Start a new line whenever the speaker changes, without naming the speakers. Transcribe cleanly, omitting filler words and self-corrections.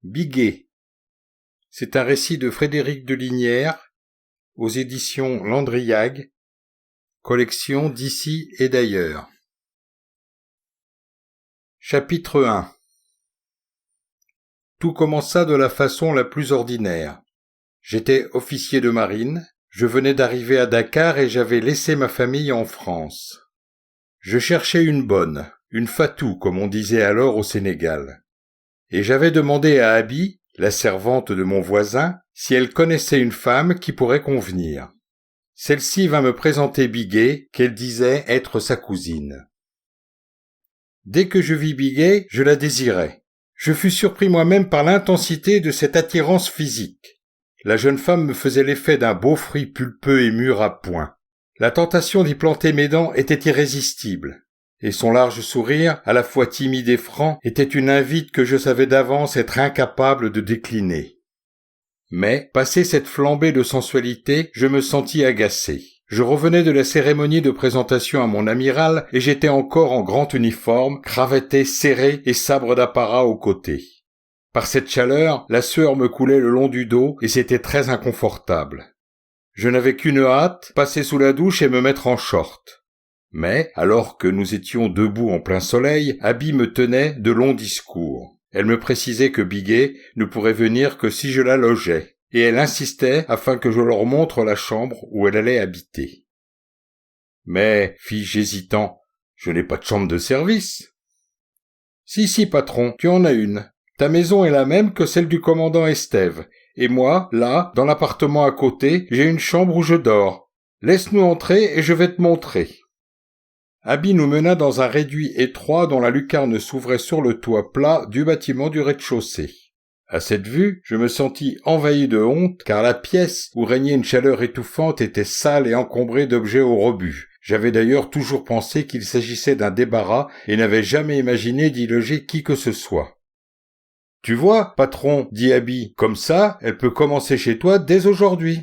Biguet. C'est un récit de Frédéric de Lignières, aux éditions Landriag, collection d'ici et d'ailleurs. Chapitre 1. Tout commença de la façon la plus ordinaire. J'étais officier de marine, je venais d'arriver à Dakar et j'avais laissé ma famille en France. Je cherchais une bonne, une fatou comme on disait alors au Sénégal. Et j'avais demandé à Abi, la servante de mon voisin, si elle connaissait une femme qui pourrait convenir. Celle-ci vint me présenter Biguet, qu'elle disait être sa cousine. Dès que je vis Biguet, je la désirai. Je fus surpris moi-même par l'intensité de cette attirance physique. La jeune femme me faisait l'effet d'un beau fruit pulpeux et mûr à point. La tentation d'y planter mes dents était irrésistible. Et son large sourire, à la fois timide et franc, était une invite que je savais d'avance être incapable de décliner. Mais, passé cette flambée de sensualité, je me sentis agacé. Je revenais de la cérémonie de présentation à mon amiral et j'étais encore en grand uniforme, cravaté serré et sabre d'apparat au côté. Par cette chaleur, la sueur me coulait le long du dos et c'était très inconfortable. Je n'avais qu'une hâte, passer sous la douche et me mettre en short. Mais, alors que nous étions debout en plein soleil, Abi me tenait de longs discours. Elle me précisait que Biguet ne pourrait venir que si je la logeais, et elle insistait afin que je leur montre la chambre où elle allait habiter. Mais, fis-je hésitant, je n'ai pas de chambre de service. Si, patron, tu en as une. Ta maison est la même que celle du commandant Estève, et moi, là, dans l'appartement à côté, j'ai une chambre où je dors. Laisse-nous entrer et je vais te montrer. Abi nous mena dans un réduit étroit dont la lucarne s'ouvrait sur le toit plat du bâtiment du rez-de-chaussée. À cette vue, je me sentis envahi de honte, car la pièce où régnait une chaleur étouffante était sale et encombrée d'objets au rebut. J'avais d'ailleurs toujours pensé qu'il s'agissait d'un débarras et n'avais jamais imaginé d'y loger qui que ce soit. « Tu vois, patron, dit Abi, comme ça, elle peut commencer chez toi dès aujourd'hui. »